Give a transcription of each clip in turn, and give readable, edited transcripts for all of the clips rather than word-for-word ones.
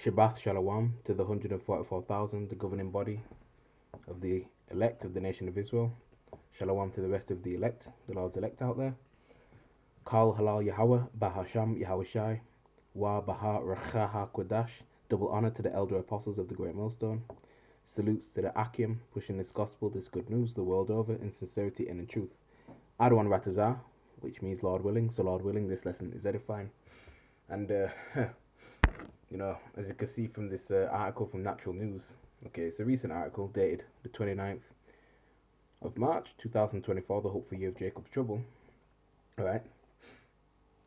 Shabbat Shalom to the 144,000, the governing body of the elect of the nation of Israel. Shalom to the rest of the elect, the Lord's elect out there. Kal Halal Yahweh, Bahasham Yahweh Shai, Wa Baha Racha HaKodash. Double honor to the elder apostles of the Great Millstone. Salutes to the Akim, pushing this gospel, this good news, the world over, in sincerity and in truth. Adwan Ratazah, which means Lord willing. So Lord willing, this lesson is edifying. And, as you can see from this article from Natural News, okay, it's a recent article dated the 29th of March 2024, the hopeful year of Jacob's trouble. Alright,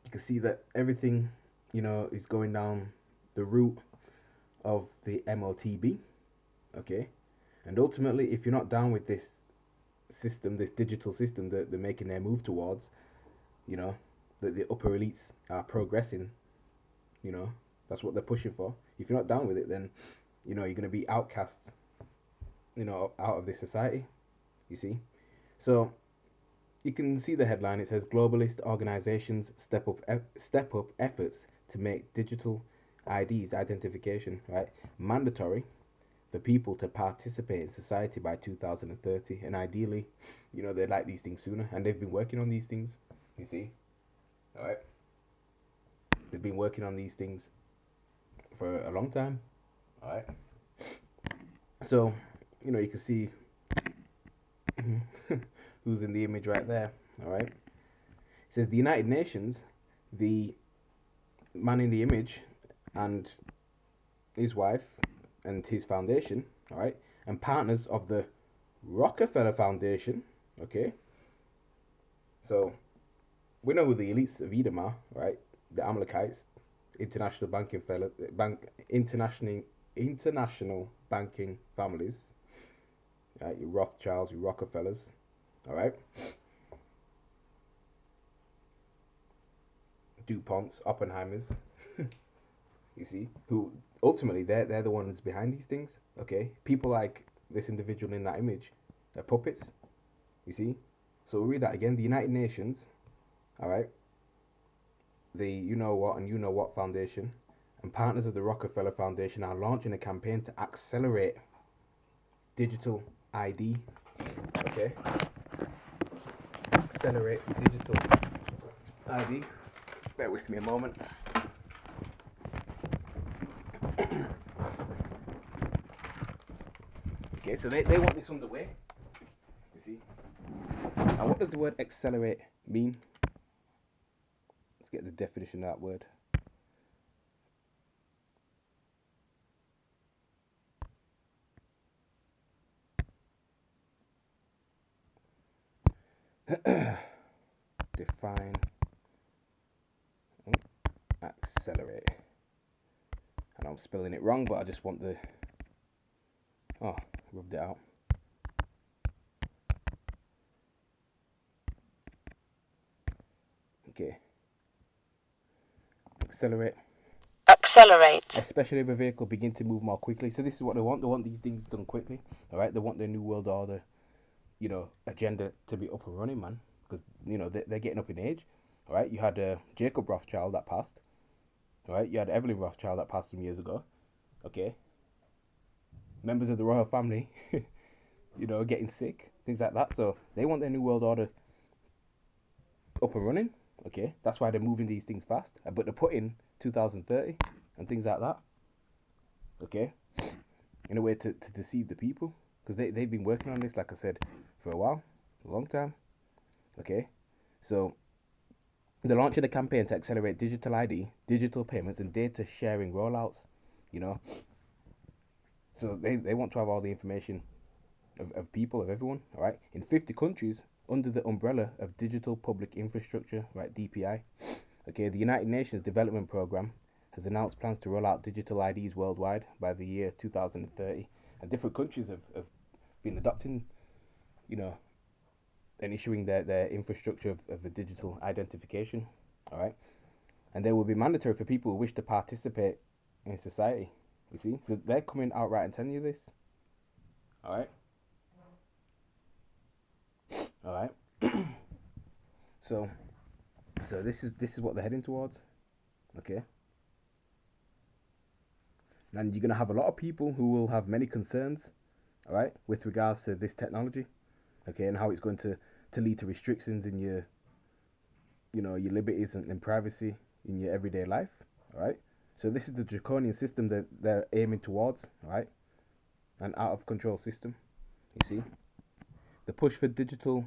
you can see that everything, is going down the route of the MOTB, okay, and ultimately, if you're not down with this system, this digital system that they're making their move towards, that the upper elites are progressing, that's what they're pushing for. If you're not down with it, then, you're going to be outcast, out of this society, you see. So, you can see the headline. It says globalist organizations step up efforts to make digital IDs, identification, right, mandatory for people to participate in society by 2030, and ideally, they'd like these things sooner, and they've been working on these things, you see. All right, they've been working on these things for a long time. All right, so you can see who's in the image right there. All right, it says the United Nations, the man in the image, and his wife and his foundation, all right, and partners of the Rockefeller Foundation, okay. So we know who the elites of Edom are, right? The Amalekites, international international banking families, right? Your Rothschilds, your Rockefellers, all right. DuPonts, Oppenheimers, you see, who ultimately they're the ones behind these things, okay? People like this individual in that image, they're puppets, you see. So we'll read that again. The United Nations, all right, the You Know What and You Know What Foundation and partners of the Rockefeller Foundation are launching a campaign to accelerate digital ID, okay? Accelerate digital ID. Bear with me a moment. Okay, so they want this underway, you see. Now, what does the word accelerate mean? Let's get the definition of that word. Define accelerate. And I'm spelling it wrong, but I just want the rubbed it out. Okay. Accelerate. Especially if a vehicle begin to move more quickly. So this is what they want. They want these things done quickly. All right. They want their new world order, agenda to be up and running, man. Because they're getting up in age. All right. You had Jacob Rothschild that passed. All right. You had Evelyn Rothschild that passed some years ago. Okay. Members of the royal family, getting sick, things like that. So they want their new world order up and running. Okay. That's why they're moving these things fast. But they're putting 2030 and things like that. Okay. In a way to deceive the people, because they've been working on this, like I said, for a while, a long time. Okay, so they're launching a campaign to accelerate digital ID, digital payments, and data sharing rollouts. So they want to have all the information of people, of everyone, all right, in 50 countries under the umbrella of Digital Public Infrastructure, right, DPI. Okay, the United Nations Development Programme has announced plans to roll out digital IDs worldwide by the year 2030, and different countries have been adopting, and issuing their infrastructure of a digital identification, all right, and they will be mandatory for people who wish to participate in society. You see, so they're coming outright and telling you this, all right, all right. so this is what they're heading towards, okay. And you're going to have a lot of people who will have many concerns, all right, with regards to this technology, okay, and how it's going to lead to restrictions in your, your liberties and privacy in your everyday life, all right. So this is the draconian system that they're aiming towards, all right, an out of control system. You see, the push for digital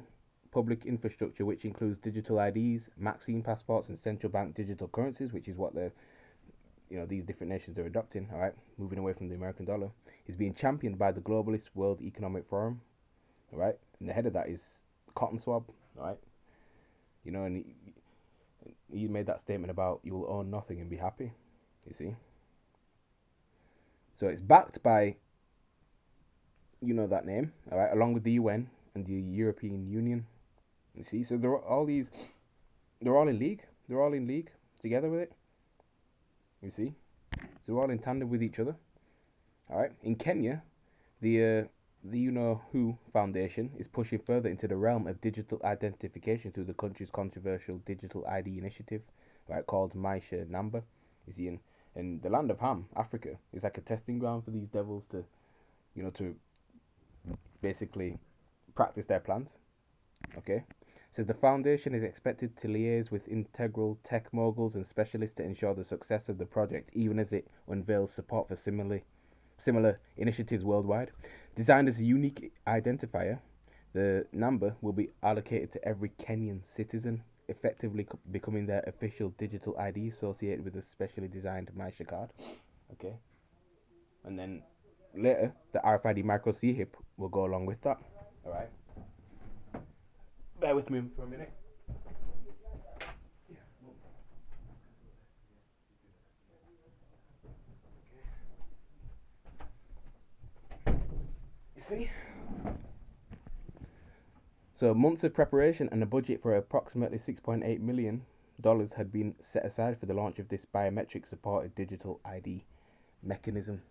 public infrastructure, which includes digital IDs, vaccine passports, and central bank digital currencies, which is what these different nations are adopting, all right, moving away from the American dollar, is being championed by the Globalist World Economic Forum, all right, and the head of that is Cotton Swab, all right, and he made that statement about you will own nothing and be happy, you see. So it's backed by, that name, all right, along with the UN and the European Union, you see. So they're all in league, together with it, you see. So we're all in tandem with each other, all right. In Kenya, the You Know Who Foundation is pushing further into the realm of digital identification through the country's controversial digital ID initiative, right, called Maisha Namba. You see, in the land of Ham, Africa, is like a testing ground for these devils to basically practice their plans. Okay, says the foundation is expected to liaise with integral tech moguls and specialists to ensure the success of the project, even as it unveils support for similar initiatives worldwide. Designed as a unique identifier, the number will be allocated to every Kenyan citizen, effectively becoming their official digital ID associated with a specially designed Maisha card. Okay, and then later the RFID micro C hip will go along with that. All right, bear with me for a minute. You see? So months of preparation and a budget for approximately $6.8 million had been set aside for the launch of this biometric supported digital ID mechanism.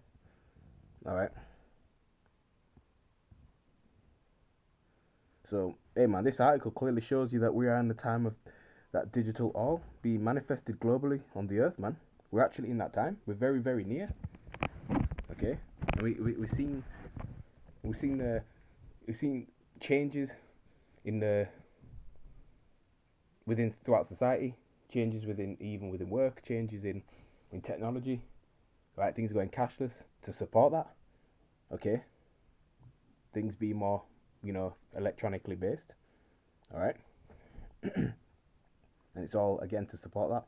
All right. So, hey man, this article clearly shows you that we are in the time of that digital all being manifested globally on the earth, man. We're actually in that time. We're very, very near. Okay, and we've seen we've seen changes in the within throughout society, changes within work, changes in technology. Right, things going cashless to support that. Okay, things being more electronically based. All right, and it's all again to support that.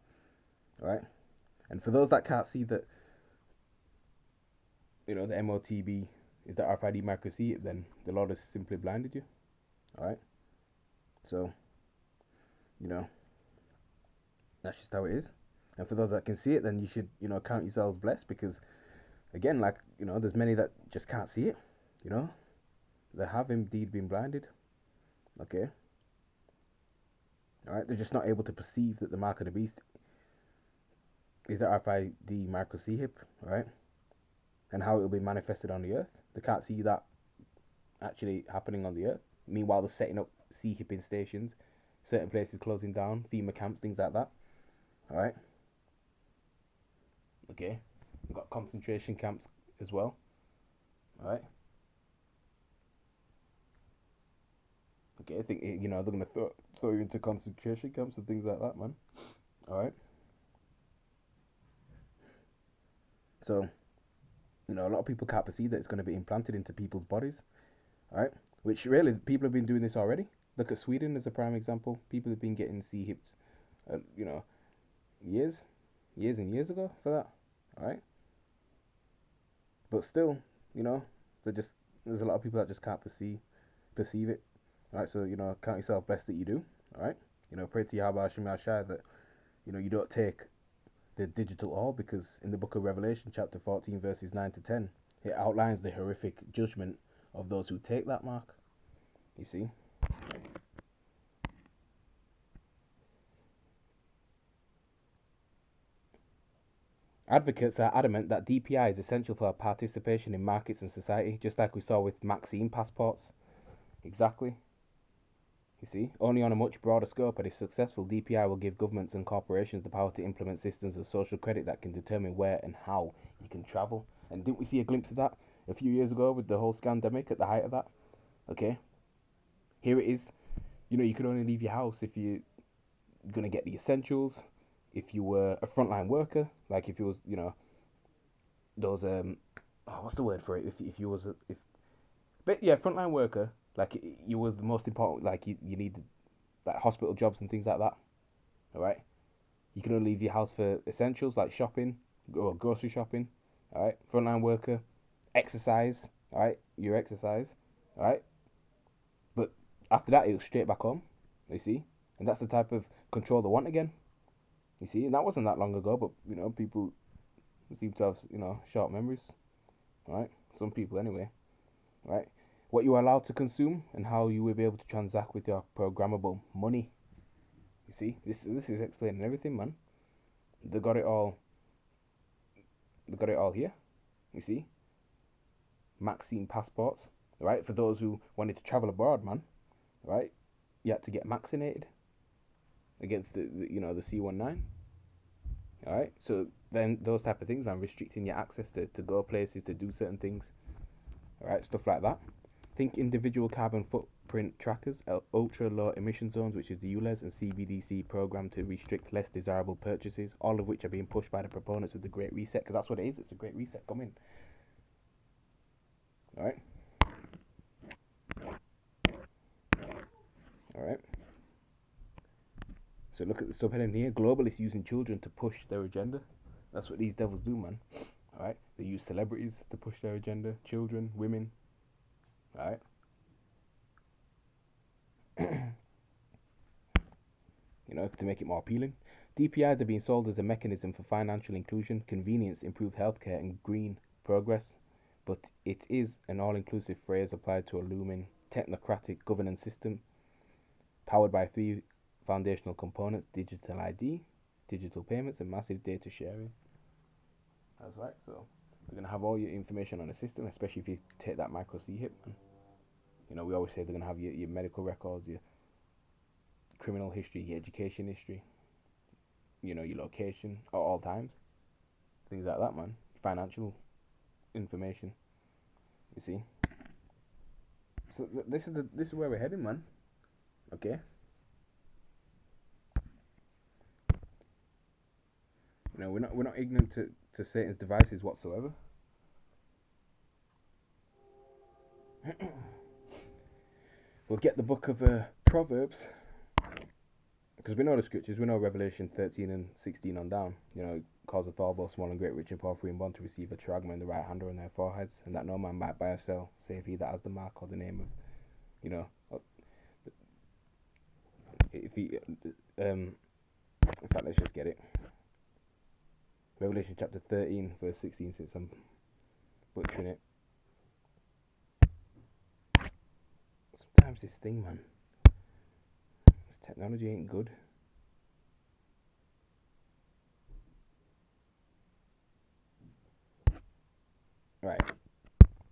All right, and for those that can't see that the MOTB is the RFID micro C, then the Lord has simply blinded you. All right, so you know that's just how it is. And for those that can see it, then you should count yourselves blessed, because again, like there's many that just can't see it. They have indeed been blinded. Okay, all right, they're just not able to perceive that the mark of the beast is the RFID micro C hip, right? And how it will be manifested on the earth. They can't see that actually happening on the earth. Meanwhile, they're setting up C hipping stations, certain places closing down, FEMA camps, things like that. All right. Okay. We've got concentration camps as well. All right. Okay. I think they're gonna throw you into concentration camps and things like that, man. All right. So a lot of people can't perceive that it's going to be implanted into people's bodies, right? Which really, people have been doing this already. Look at Sweden as a prime example. People have been getting C hips, years, years and years ago for that, all right? But still, there's a lot of people that just can't perceive it, all right? So count yourself blessed that you do, all right? Pray to Yahweh Hashem Yahshai that you don't take the digital all, because in the book of Revelation, chapter 14, verses 9 to 10, it outlines the horrific judgment of those who take that mark. You see? Advocates are adamant that DPI is essential for our participation in markets and society, just like we saw with vaccine passports. Exactly. You see, only on a much broader scope, and if successful, DPI will give governments and corporations the power to implement systems of social credit that can determine where and how you can travel. And didn't we see a glimpse of that a few years ago with the whole scandemic at the height of that? Okay, here it is. You could only leave your house if you're gonna get the essentials. If you were a frontline worker, like if you was, those what's the word for it? If you was if but yeah, frontline worker, like you were the most important, like you need like hospital jobs and things like that. All right, you can only leave your house for essentials like shopping or grocery shopping. All right, frontline worker, exercise. All right, your exercise. All right, but after that, it was straight back home. You see, and that's the type of control they want again. You see, and that wasn't that long ago, but people seem to have short memories. All right, some people anyway. All right, what you are allowed to consume and how you will be able to transact with your programmable money. You see, this is explaining everything, man. They got it all. They got it all here. You see, Maxine passports. Right, for those who wanted to travel abroad, man. Right, you had to get vaccinated against the C19. All right, so then those type of things, man, restricting your access to go places to do certain things. All right, stuff like that. Think individual carbon footprint trackers, ultra low emission zones, which is the ULEZ, and CBDC program to restrict less desirable purchases, all of which are being pushed by the proponents of the Great Reset, because that's what it is. It's a Great Reset coming. All right, all right. So look at the subheading here: globalists using children to push their agenda. That's what these devils do, man. All right, they use celebrities to push their agenda, children, women. All right. To make it more appealing. DPIs are being sold as a mechanism for financial inclusion, convenience, improved healthcare, and green progress, but it is an all inclusive phrase applied to a looming technocratic governance system powered by three foundational components: digital ID, digital payments, and massive data sharing. That's right, so they're going to have all your information on the system, especially if you take that micro C hit. We always say they're going to have your medical records, your criminal history, your education history, your location at all times, things like that, man. Financial information, you see. So this is where we're heading, man. Okay. We're not ignorant to Satan's devices whatsoever. We'll get the book of Proverbs, because we know the scriptures. We know Revelation 13 and 16 on down. Calls the Thor both small and great, rich and poor, free and bond to receive a tragma in the right hand or on their foreheads, and that no man might buy or sell, save he that has the mark or the name of, if he, in fact, let's just get it. Revelation chapter 13, verse 16, since I'm butchering it. Sometimes this thing, man, this technology ain't good. Right,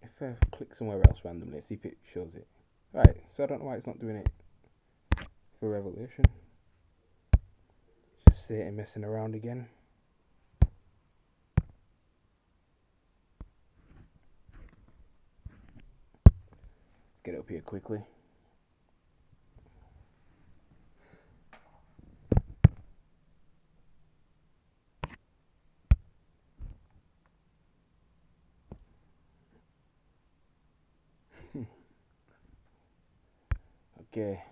if I click somewhere else randomly, see if it shows it. Right, so I don't know why it's not doing it for Revelation. Just Satan messing around again. Let's get it up here quickly. Okay.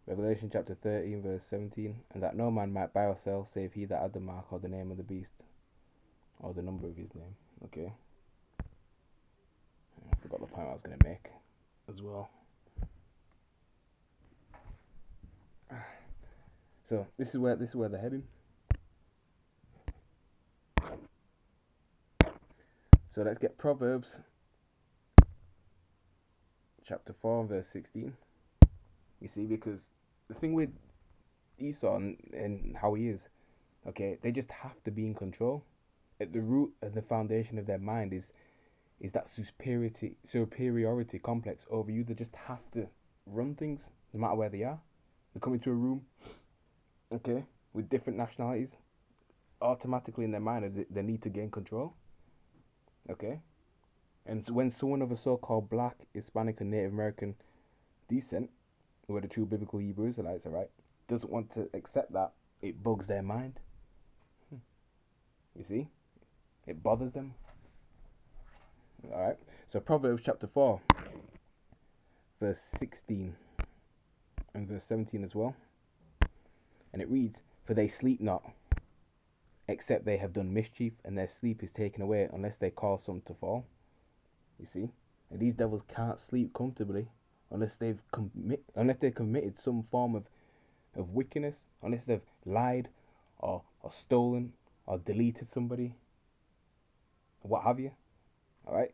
Revelation chapter 13, verse 17. And that no man might buy or sell, save he that had the mark or the name of the beast, or the number of his name. Okay. I forgot the point I was going to make as well. So this is where they're heading. So let's get Proverbs chapter 4, verse 16. You see, because the thing with Esau and how he is, okay, they just have to be in control. At the root and the foundation of their mind is that superiority complex over you. They just have to run things no matter where they are. They come into a room, okay, with different nationalities. Automatically in their mind, they need to gain control, okay. And so when someone of a so-called black, Hispanic, and Native American descent, who are the true biblical Hebrew Israelites, alright, doesn't want to accept that, it bugs their mind. You see, it bothers them. All right. So Proverbs chapter 4, verse 16 and verse 17 as well. And it reads, "For they sleep not, except they have done mischief, and their sleep is taken away unless they cause some to fall." You see? And these devils can't sleep comfortably unless they've committed some form of wickedness, unless they've lied or stolen or deleted somebody, what have you. Alright?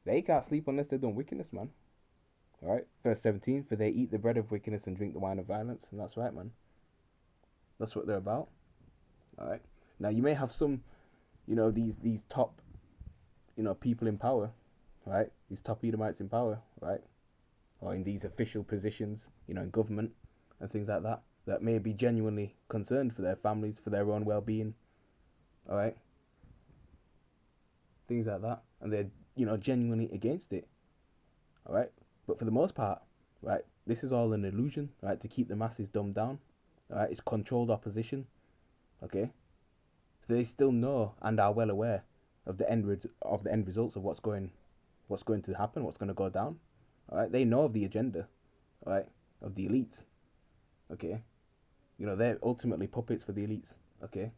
They can't sleep unless they've done wickedness, man. Alright? Verse 17, "For they eat the bread of wickedness and drink the wine of violence." And that's right, man. That's what they're about. Alright? Now you may have some, these top, people in power, right? These top Edomites in power, right? Or in these official positions, in government and things like that, that may be genuinely concerned for their families, for their own well-being, alright? Things like that. And they're, genuinely against it, alright? But for the most part, right, this is all an illusion, right, to keep the masses dumbed down, alright? It's controlled opposition, okay? So they still know and are well aware of the end results of what's going to happen, what's going to go down. All right, they know of the agenda, all right, of the elites. Okay, they're ultimately puppets for the elites. Okay,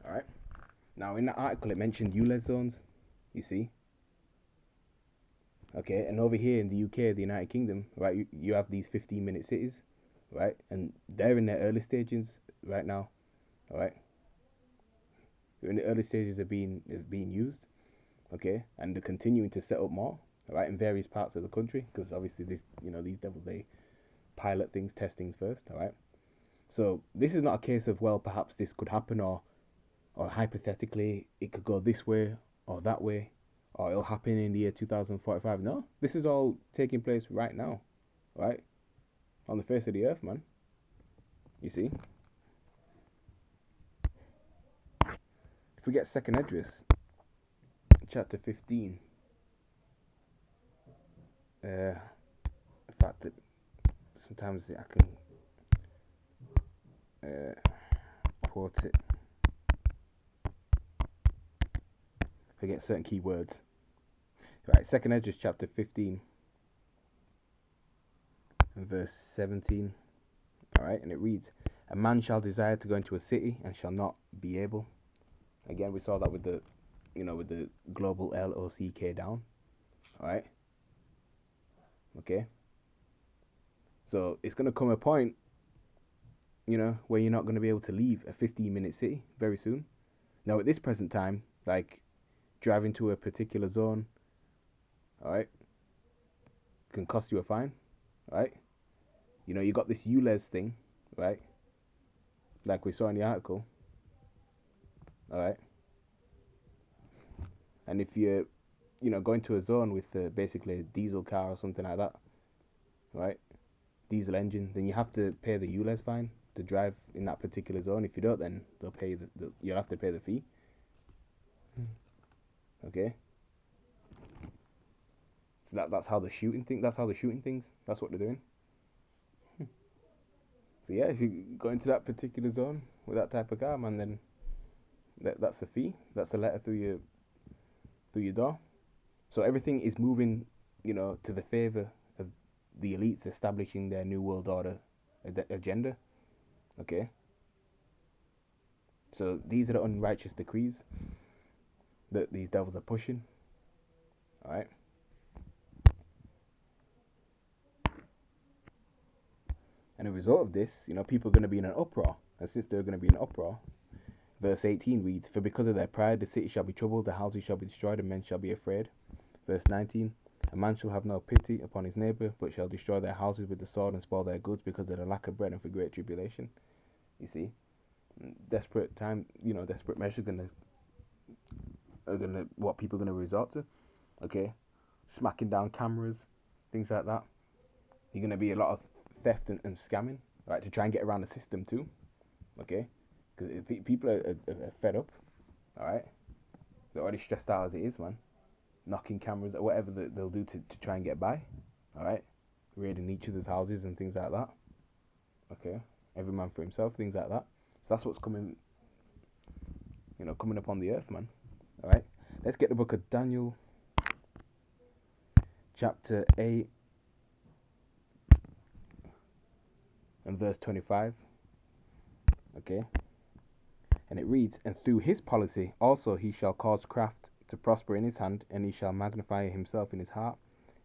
all right. Now in that article it mentioned ULEZ zones. You see. Okay, and over here in the UK, the United Kingdom, right, you have these 15-minute cities, right, and they're in their early stages right now. All right, they're in the early stages of being used. Okay, and they're continuing to set up more, right, in various parts of the country, because obviously these devils, they pilot things, test things first, all right. So this is not a case of, well, perhaps this could happen, or hypothetically it could go this way or that way, or it'll happen in the year 2045. No, this is all taking place right now, right, on the face of the earth, man. You see, if we get second Esdras chapter 15, the fact that sometimes I can quote it, forget certain key words. Right, second Esdras chapter 15 and verse 17. All right, and it reads, "A man shall desire to go into a city and shall not be able." Again, we saw that with the global LOCK down. All right, okay. So it's gonna come a point, where you're not gonna be able to leave a 15-minute city very soon. Now, at this present time, like driving to a particular zone, all right, can cost you a fine, right? You got this ULEZ thing, right? Like we saw in the article, all right. And if you're, going to a zone with basically a diesel car or something like that, right? Diesel engine, then you have to pay the ULEZ fine to drive in that particular zone. If you don't, then you'll have to pay the fee. Okay. So that's how the shooting thing. That's how they're shooting things. That's what they're doing. So yeah, if you go into that particular zone with that type of car, man, then that's a fee. That's a letter through your door. So everything is moving, to the favor of the elites establishing their new world order agenda. Okay. So these are the unrighteous decrees that these devils are pushing. All right. And a result of this, people are going to be in an uproar. And since they're going to be in an uproar, verse 18 reads, "For because of their pride, the city shall be troubled, the houses shall be destroyed, and men shall be afraid." Verse 19, "A man shall have no pity upon his neighbor, but shall destroy their houses with the sword and spoil their goods because of the lack of bread and for great tribulation." You see, desperate time, desperate measures what people are gonna resort to. Okay, smacking down cameras, things like that. You're gonna be a lot of theft and scamming, right, to try and get around the system too. Okay, because people are fed up. All right, they're already stressed out as it is, man. Knocking cameras or whatever they'll do to try and get by. All right, raiding each other's houses and things like that. Okay, every man for himself, things like that. So that's what's coming, coming upon the earth, man. All right, let's get the book of Daniel, chapter 8 and verse 25. Okay, and it reads, "And through his policy also he shall cause craft to prosper in his hand, and he shall magnify himself in his heart,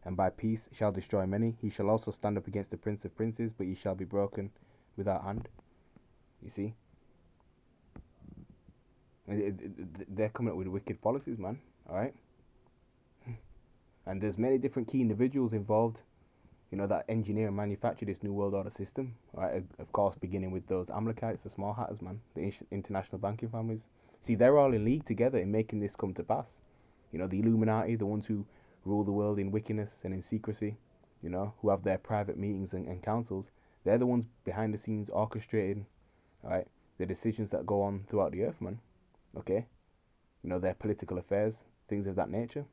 and by peace shall destroy many. He shall also stand up against the prince of princes, but he shall be broken without hand." You see, they're coming up with wicked policies, man. All right, and there's many different key individuals involved, that engineer and manufacture this new world order system. Right, of course, beginning with those Amalekites, the small hatters, man, the international banking families. See, they're all in league together in making this come to pass. The Illuminati, the ones who rule the world in wickedness and in secrecy, who have their private meetings and councils. They're the ones behind the scenes orchestrating, right, the decisions that go on throughout the earth, man. Okay, their political affairs, things of that nature,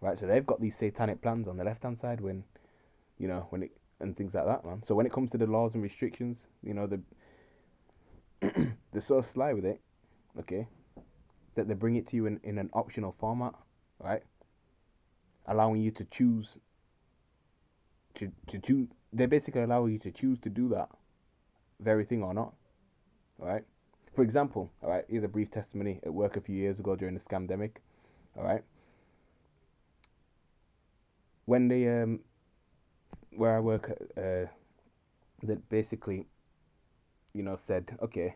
right? So they've got these satanic plans on the left hand side when it and things like that, man. So when it comes to the laws and restrictions, they're so sly with it, okay, that they bring it to you in an optional format, right? Allowing you to choose to choose. They basically allow you to choose to do that very thing or not, all right? For example, all right, here's a brief testimony at work a few years ago during the scamdemic, all right? When they where I work, that basically, said, okay,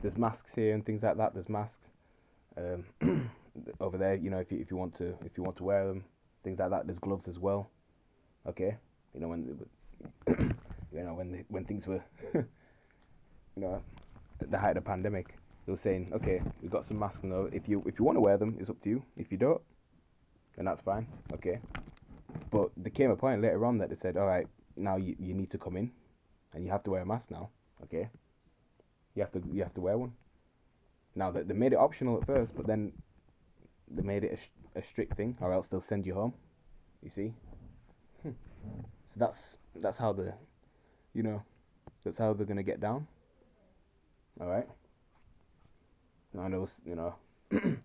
there's masks here and things like that. There's masks over there. If you want to wear them, things like that. There's gloves as well. Okay, when when things were at the height of the pandemic, they were saying, okay, we've got some masks now. If you want to wear them, it's up to you. If you don't, then that's fine. Okay, but there came a point later on that they said, all right, now you need to come in, and you have to wear a mask now. Okay, you have to wear one. Now they made it optional at first, but then they made it a strict thing, or else they'll send you home. You see, so that's how you know that's how they're gonna get down. All right. I know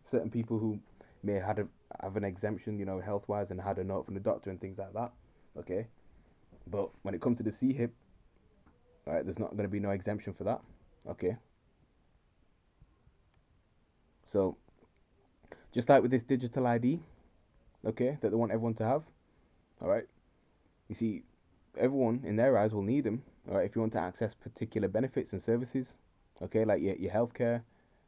certain people who may have an exemption, health wise, and had a note from the doctor and things like that. Okay, but when it comes to the CHIP, all right, there's not gonna be no exemption for that. Okay, so just like with this digital ID, okay, that they want everyone to have. All right, you see, everyone in their eyes will need them. All right, if you want to access particular benefits and services, okay, like your healthcare,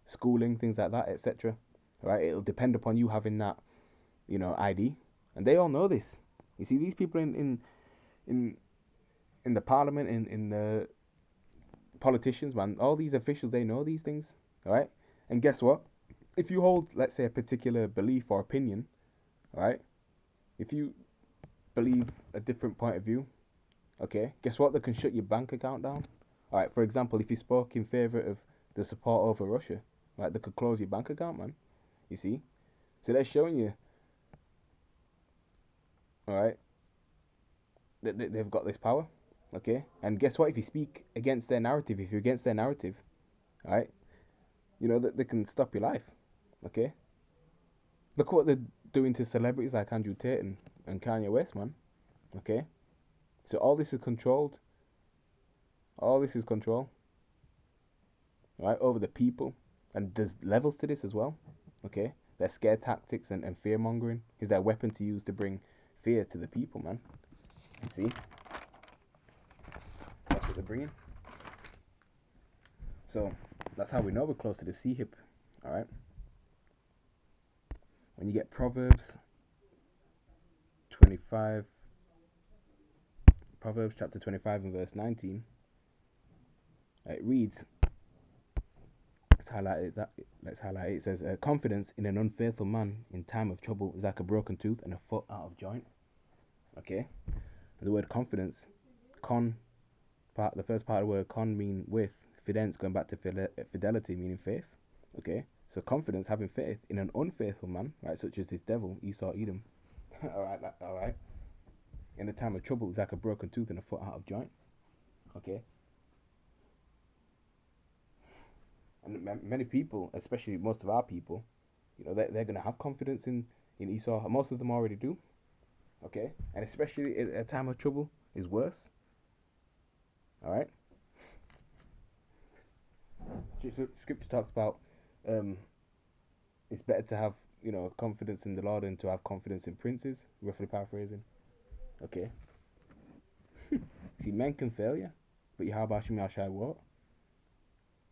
schooling, things like that, etc. All right, it'll depend upon you having that, ID, and they all know this. You see, these people in in the parliament, in the politicians, man, all these officials, they know these things. All right, and guess what? If you hold, let's say, a particular belief or opinion, all right, if you believe a different point of view, okay, guess what? They can shut your bank account down. All right, for example, if you spoke in favor of the support over Russia, right, they could close your bank account, man. You see, so they're showing you, all right, that they've got this power, okay. And guess what? If you speak against their narrative, if you're against their narrative, all right, that they can stop your life, okay. Look what they're doing to celebrities like Andrew Tate and Kanye West, man. Okay, so all this is controlled. All this is control, right, over the people, and there's levels to this as well. Okay, their scare tactics and fear mongering is their weapon to use to bring fear to the people, man. You see, that's what they're bringing. So that's how we know we're close to the C-hip. All right. When you get Proverbs 25, Proverbs chapter 25 and verse 19, it reads. Let's highlight it. Let's highlight it. It says, "Confidence in an unfaithful man in time of trouble is like a broken tooth and a foot out of joint." Okay. The word confidence con part, the first part of the word con mean with, fidence going back to fidelity meaning faith. Okay, so confidence, having faith in an unfaithful man, right, such as this devil Esau, Edom. All right. In a time of trouble, it's like a broken tooth and a foot out of joint. Okay, and many people, especially most of our people, they're gonna have confidence in Esau. Most of them already do. Okay, and especially in a time of trouble is worse. All right. Scripture talks about um, it's better to have confidence in the Lord than to have confidence in princes. Roughly paraphrasing. Okay. See, men can fail you, but Yahweh Shem Yahshai what?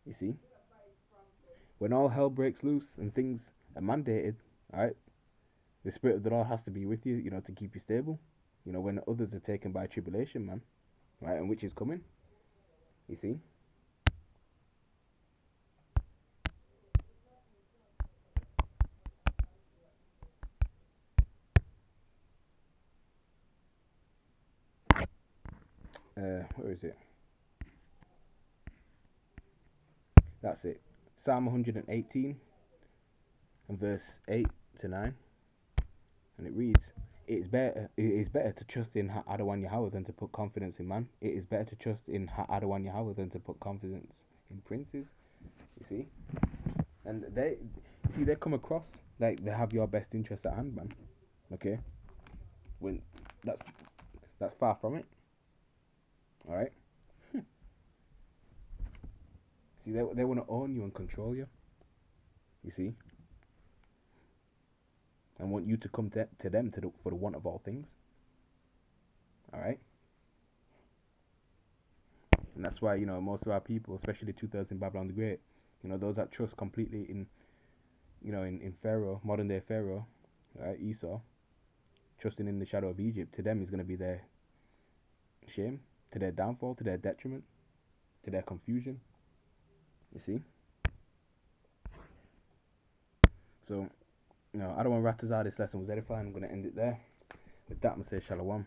You see, when all hell breaks loose and things are mandated, all right, the spirit of the Lord has to be with you, to keep you stable. When others are taken by tribulation, man, right, and which is coming. You see. Where is it? That's it. Psalm 118 and verse 8 to 9, and it reads, It is better to trust in Adawan Yahweh than to put confidence in man. It is better to trust in Adawan Yahweh than to put confidence in princes. You see, and they come across like they have your best interest at hand, man. Okay, when that's that's far from it. All right. See, they want to own you and control you. You see, and want you to come to them for the want of all things. All right. And that's why most of our people, especially 2,000 in Babylon the Great, those that trust completely in Pharaoh, modern day Pharaoh, right, Esau, trusting in the shadow of Egypt, to them is going to be their shame, to their downfall, to their detriment, to their confusion. You see? So, I don't want to Ratazar. This lesson was edifying. I'm going to end it there. With that, I'm going to say Shalom.